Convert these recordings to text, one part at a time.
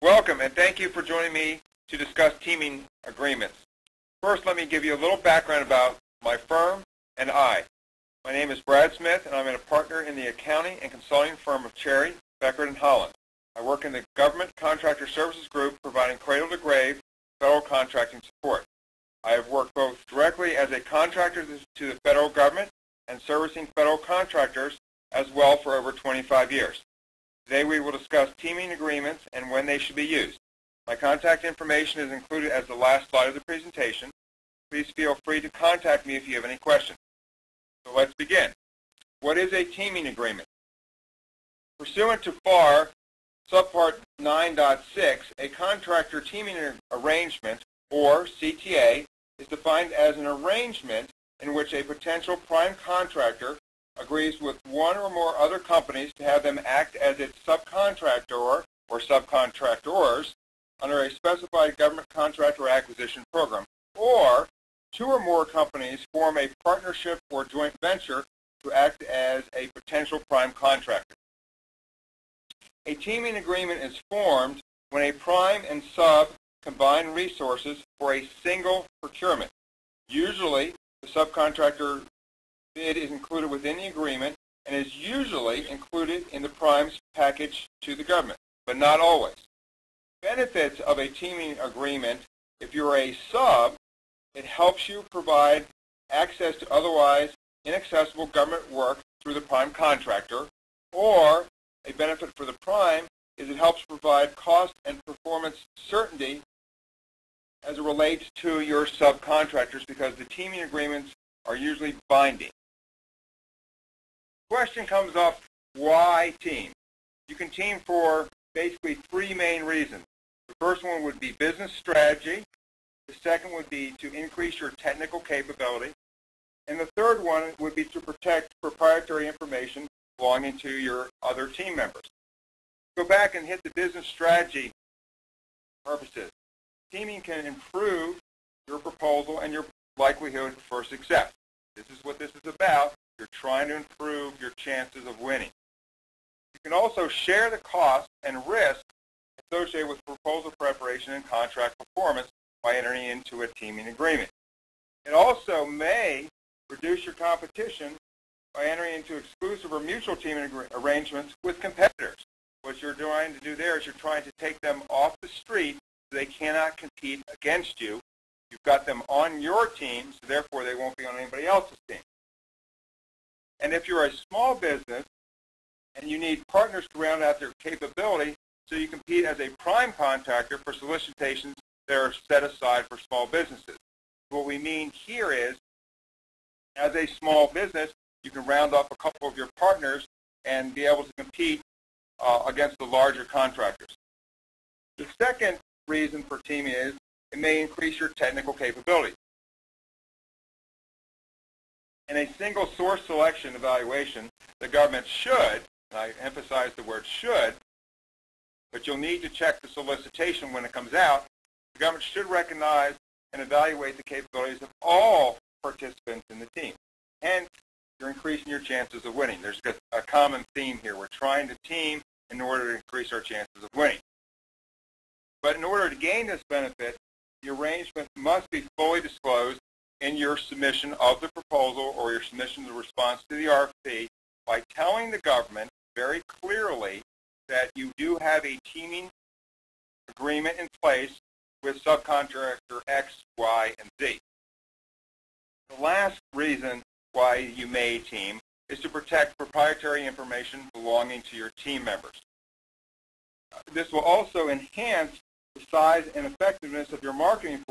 Welcome, and thank you for joining me to discuss teaming agreements. First, let me give you a little background about my firm and I. My name is Brad Smith, and I'm a partner in the accounting and consulting firm of Cherry, Beckert & Holland. I work in the Government Contractor Services Group, providing cradle-to-grave federal contracting support. I have worked both directly as a contractor to the federal government and servicing federal contractors as well for over 25 years. Today we will discuss teaming agreements and when they should be used. My contact information is included as the last slide of the presentation. Please feel free to contact me if you have any questions. So let's begin. What is a teaming agreement? Pursuant to FAR Subpart 9.6, a contractor teaming arrangement, or CTA, is defined as an arrangement in which a potential prime contractor agrees with one or more other companies to have them act as its subcontractor or subcontractors under a specified government contract or acquisition program, or two or more companies form a partnership or joint venture to act as a potential prime contractor. A teaming agreement is formed when a prime and sub combine resources for a single procurement. Usually, the subcontractor bid is included within the agreement and is usually included in the prime's package to the government, but not always. Benefits of a teaming agreement: if you're a sub, it helps you provide access to otherwise inaccessible government work through the prime contractor, or a benefit for the prime is it helps provide cost and performance certainty as it relates to your subcontractors, because the teaming agreements are usually binding. The question comes up, why team? You can team for basically three main reasons. The first one would be business strategy. The second would be to increase your technical capability. And the third one would be to protect proprietary information belonging to your other team members. Go back and hit the business strategy purposes. Teaming can improve your proposal and your likelihood for success. This is what this is about. You're trying to improve your chances of winning. You can also share the cost and risk associated with proposal preparation and contract performance by entering into a teaming agreement. It also may reduce your competition by entering into exclusive or mutual teaming arrangements with competitors. What you're trying to do there is you're trying to take them off the street so they cannot compete against you. You've got them on your team, so therefore they won't be on anybody else's team. And if you're a small business and you need partners to round out their capability, so you compete as a prime contractor for solicitations that are set aside for small businesses. What we mean here is, as a small business, you can round up a couple of your partners and be able to compete against the larger contractors. The second reason for teaming is it may increase your technical capability. In a single source selection evaluation, the government should, and I emphasize the word should, but you'll need to check the solicitation when it comes out, the government should recognize and evaluate the capabilities of all participants in the team. Hence, you're increasing your chances of winning. There's a common theme here. We're trying to team in order to increase our chances of winning. But in order to gain this benefit, the arrangement must be fully disclosed in your submission of the proposal or your submission of the response to the RFP by telling the government very clearly that you do have a teaming agreement in place with subcontractor X, Y, and Z. The last reason why you may team is to protect proprietary information belonging to your team members. This will also enhance the size and effectiveness of your marketing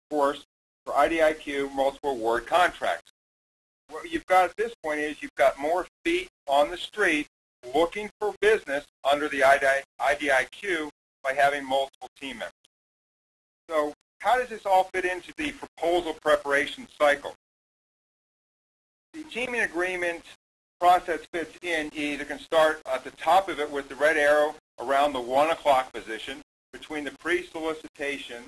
force for IDIQ multiple award contracts. What you've got at this point is you've got more feet on the street looking for business under the IDIQ by having multiple team members. So how does this all fit into the proposal preparation cycle? The teaming agreement process fits in. You either can start at the top of it with the red arrow around the 1 o'clock position between the pre-solicitation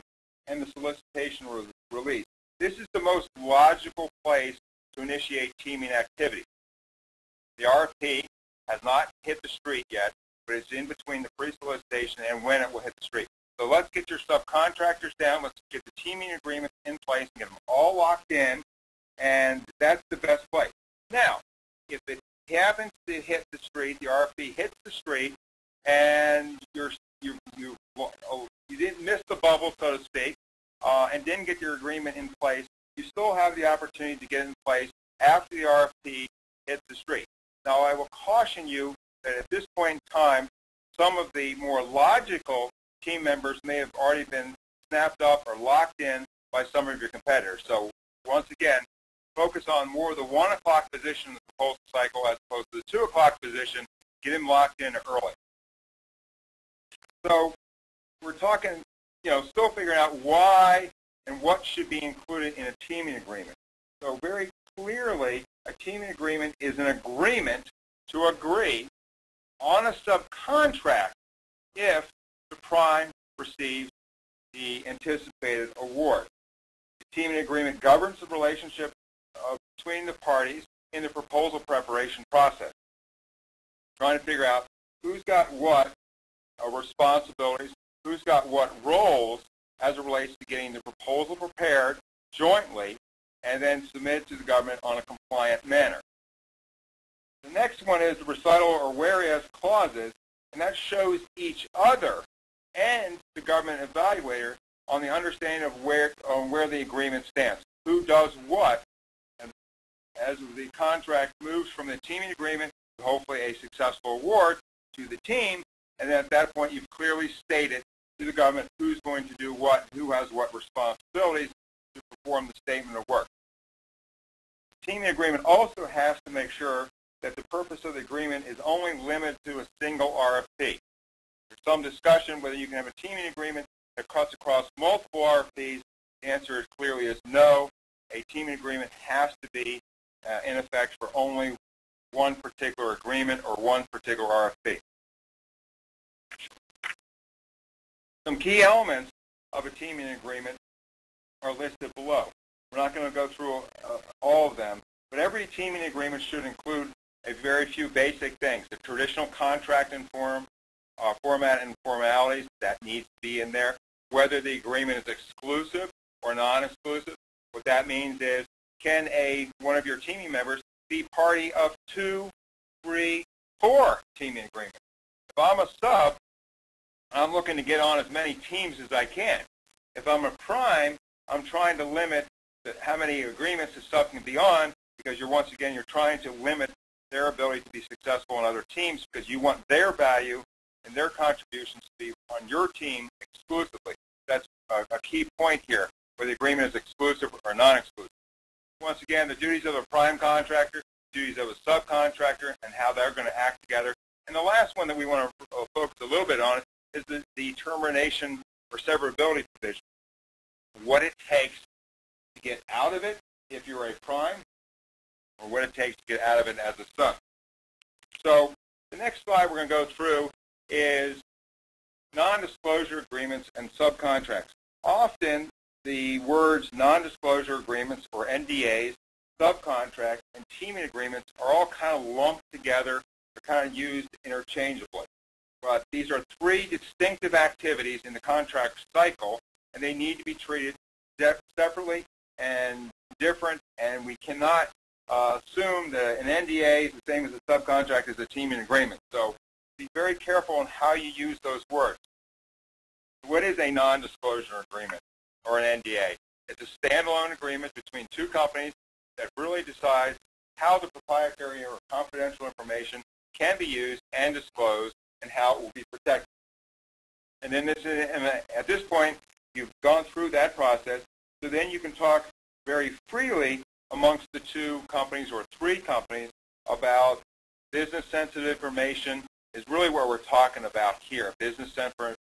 and the solicitation release. This is the most logical place to initiate teaming activity. The RFP has not hit the street yet, but it's in between the pre-solicitation and when it will hit the street. So let's get your subcontractors down. Let's get the teaming agreements in place and get them all locked in, and that's the best place. Now, if it happens to hit the street, the RFP hits the street, and you didn't miss the bubble, so to speak, and didn't get your agreement in place, you still have the opportunity to get it in place after the RFP hits the street. Now, I will caution you that at this point in time, some of the more logical team members may have already been snapped up or locked in by some of your competitors. So once again, focus on more of the 1 o'clock position in the proposal cycle as opposed to the 2 o'clock position. Get them locked in early. So we're talking, still figuring out why and what should be included in a teaming agreement. So very clearly, a teaming agreement is an agreement to agree on a subcontract if the prime receives the anticipated award. The teaming agreement governs the relationship between the parties in the proposal preparation process. Trying to figure out who's got what responsibilities, who's got what roles as it relates to getting the proposal prepared jointly and then submitted to the government on a compliant manner. The next one is the recital or whereas clauses, and that shows each other and the government evaluator on the understanding of where the agreement stands, who does what, and as the contract moves from the teaming agreement to hopefully a successful award to the team, and then at that point you've clearly stated to the government who's going to do what, who has what responsibilities to perform the statement of work. The teaming agreement also has to make sure that the purpose of the agreement is only limited to a single RFP. There's some discussion whether you can have a teaming agreement that cuts across multiple RFPs. The answer is clearly is no. A teaming agreement has to be in effect for only one particular agreement or one particular RFP. Some key elements of a teaming agreement are listed below. We're not going to go through all of them, but every teaming agreement should include a very few basic things. The traditional contract and format and formalities, that needs to be in there. Whether the agreement is exclusive or non-exclusive. What that means is, can one of your teaming members be party of 2, 3, 4 teaming agreements? If I'm a sub, I'm looking to get on as many teams as I can. If I'm a prime, I'm trying to limit how many agreements the sub can be on, because once again, you're trying to limit their ability to be successful on other teams because you want their value and their contributions to be on your team exclusively. That's a key point here, whether the agreement is exclusive or non-exclusive. Once again, the duties of a prime contractor, duties of a subcontractor, and how they're going to act together. And the last one that we want to focus a little bit on is the termination or severability provision. What it takes to get out of it if you're a prime, or what it takes to get out of it as a sub. So the next slide we're going to go through is non-disclosure agreements and subcontracts. Often the words non-disclosure agreements or NDAs, subcontracts, and teaming agreements are all kind of lumped together. They're kind of used interchangeably. But these are 3 distinctive activities in the contract cycle, and they need to be treated separately and different, and we cannot assume that an NDA is the same as a subcontract as a teaming agreement. So be very careful on how you use those words. What is a non-disclosure agreement or an NDA? It's a standalone agreement between 2 companies that really decides how the proprietary or confidential information can be used and disclosed and how it will be protected. And then at this point, you've gone through that process, so then you can talk very freely amongst the 2 companies or 3 companies about business-sensitive information is really what we're talking about here, business-sensitive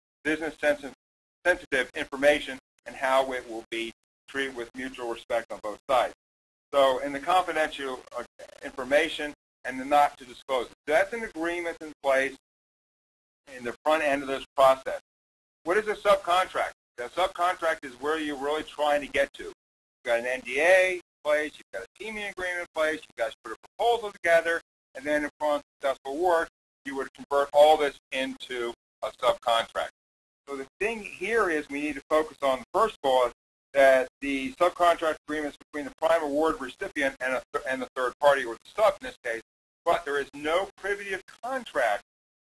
information and how it will be treated with mutual respect on both sides. So in the confidential information and the not to disclose it. So that's an agreement in place in the front end of this process. What is a subcontract? A subcontract is where you're really trying to get to. You've got an NDA in place, you've got a teaming agreement in place, you guys put a proposal together, and then upon successful work, you would convert all this into a subcontract. So the thing here is we need to focus on the first clause, that the subcontract agreements between the prime award recipient and the third party, or the sub in this case, but there is no privity of contract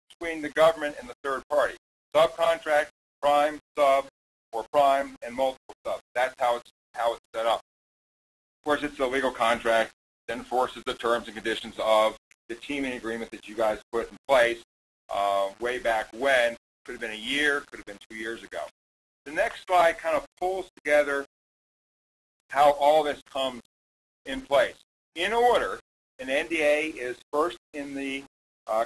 between the government and the third party. Subcontract, prime, sub, or prime and multiple subs. That's how it's set up. Of course, it's a legal contract that enforces the terms and conditions of the teaming agreement that you guys put in place way back when. Could have been a year, could have been 2 years ago. The next slide kind of pulls together how all this comes in place. In order, an NDA is first in the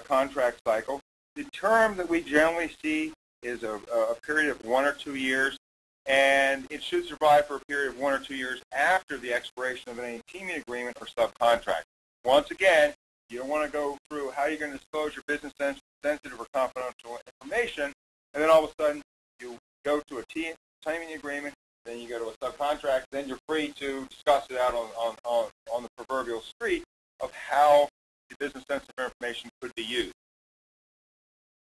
contract cycle. The term that we generally see is a period of 1 or 2 years, and it should survive for a period of 1 or 2 years after the expiration of any teaming agreement or subcontract. Once again, you don't want to go through how you're going to disclose your business sensitive or confidential information, and then all of a sudden you go to a teaming agreement, then you go to a subcontract, then you're free to discuss it out on the proverbial street of how the business sensitive information could be used.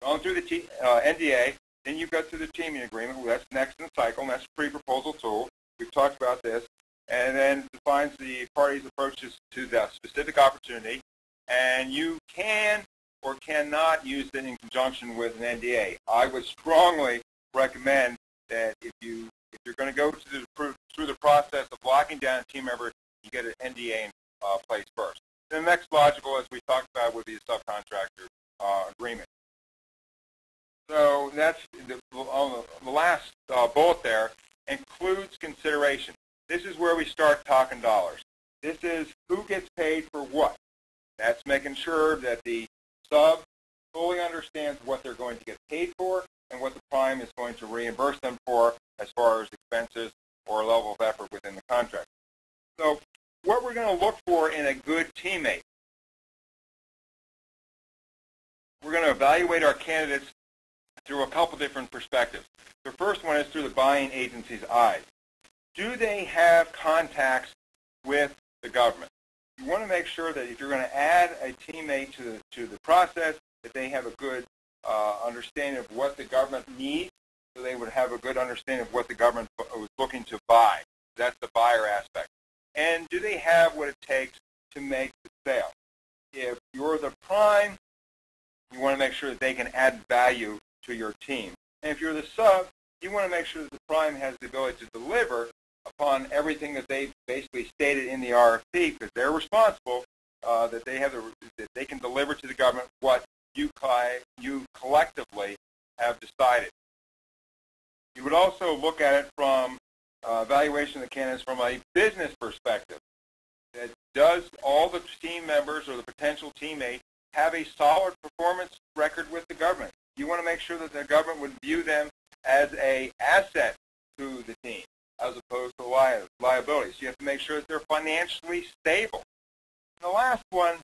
Going through the NDA, then you go through the teaming agreement. Well, that's next in the cycle, and that's a pre-proposal tool. We've talked about this. And then defines the parties' approaches to the specific opportunity, and you can or cannot use it in conjunction with an NDA. I would strongly recommend that if you're going to go through the process of locking down a team member, you get an NDA in place first. Then the next logical, as we talked about, would be a subcontractor agreement. So that's the last bullet there, includes consideration. This is where we start talking dollars. This is who gets paid for what. That's making sure that the sub fully understands what they're going to get paid for and what the prime is going to reimburse them for as far as expenses or level of effort within the contract. So what we're going to look for in a good teammate, we're going to evaluate our candidates through a couple different perspectives. The first one is through the buying agency's eyes. Do they have contacts with the government? You want to make sure that if you're going to add a teammate to the process, that they have a good understanding of what the government needs, so they would have a good understanding of what the government was looking to buy. That's the buyer aspect. And do they have what it takes to make the sale? If you're the prime, you want to make sure that they can add value to your team. And if you're the sub, you want to make sure that the prime has the ability to deliver upon everything that they basically stated in the RFP, because they're responsible, that they can deliver to the government what you collectively have decided. You would also look at it from evaluation of the candidates from a business perspective. That does all the team members or the potential teammate have a solid performance record with the government? You want to make sure that the government would view them as an asset to the team, as opposed to liabilities. You have to make sure that they're financially stable. And the last one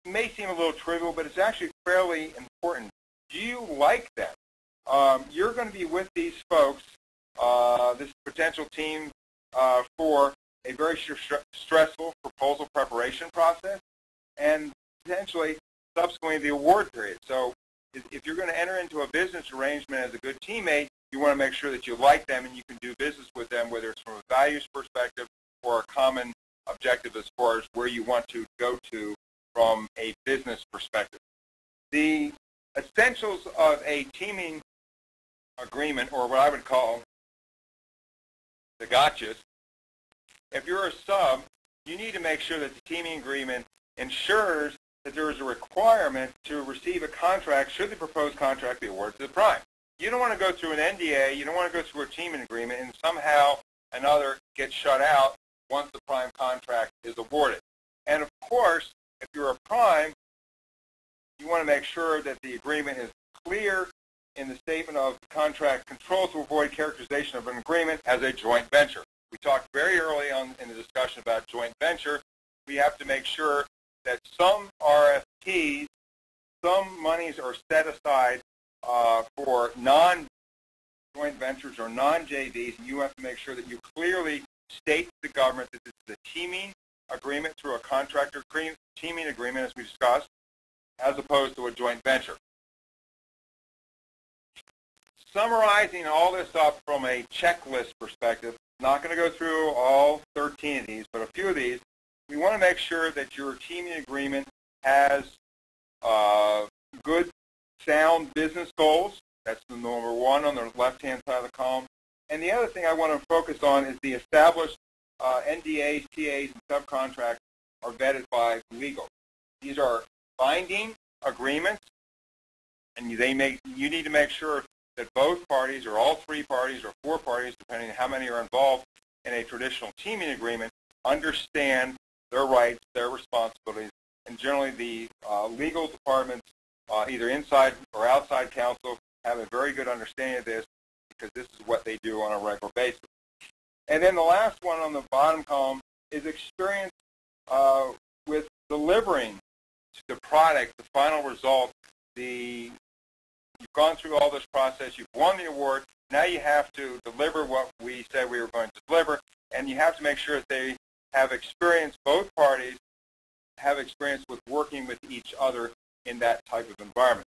may seem a little trivial, but it's actually fairly important. Do you like them? You're going to be with these folks, this potential team, for a very stressful proposal preparation process, and potentially subsequently the award period. So if you're going to enter into a business arrangement as a good teammate, you want to make sure that you like them and you can do business with them, whether it's from a values perspective or a common objective as far as where you want to go to from a business perspective. The essentials of a teaming agreement, or what I would call the gotchas, if you're a sub, you need to make sure that the teaming agreement ensures that there is a requirement to receive a contract should the proposed contract be awarded to the prime. You don't want to go through an NDA, you don't want to go through a teaming agreement, and somehow another gets shut out once the prime contract is awarded. And of course, if you're a prime, you want to make sure that the agreement is clear in the statement of contract control to avoid characterization of an agreement as a joint venture. We talked very early on in the discussion about joint venture. We have to make sure that some RFPs, some monies are set aside for non-joint ventures or non-JVs, and you have to make sure that you clearly state to the government that this is a teaming agreement through a contractor teaming agreement, as we discussed, as opposed to a joint venture. Summarizing all this up from a checklist perspective, not going to go through all 13 of these, but a few of these, we want to make sure that your teaming agreement has good, sound business goals. That's the number one on the left-hand side of the column. And the other thing I want to focus on is the established NDAs, TAs, and subcontracts are vetted by legal. These are binding agreements, and you need to make sure that both parties, or all three parties, or four parties, depending on how many are involved in a traditional teaming agreement, understand their rights, their responsibilities, and generally the legal departments, either inside or outside counsel, have a very good understanding of this because this is what they do on a regular basis. And then the last one on the bottom column is experience with delivering the product, the final result. You've gone through all this process, you've won the award, now you have to deliver what we said we were going to deliver, and you have to make sure that they have experience, both parties have experience with working with each other in that type of environment.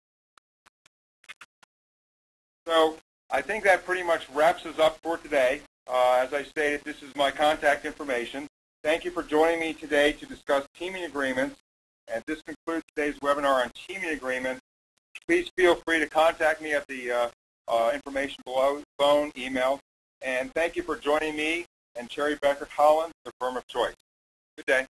So I think that pretty much wraps us up for today. As I stated, this is my contact information. Thank you for joining me today to discuss teaming agreements. And this concludes today's webinar on teaming agreements. Please feel free to contact me at the information below, phone, email. And thank you for joining me and Cherry Becker Collins, the firm of choice. Good day.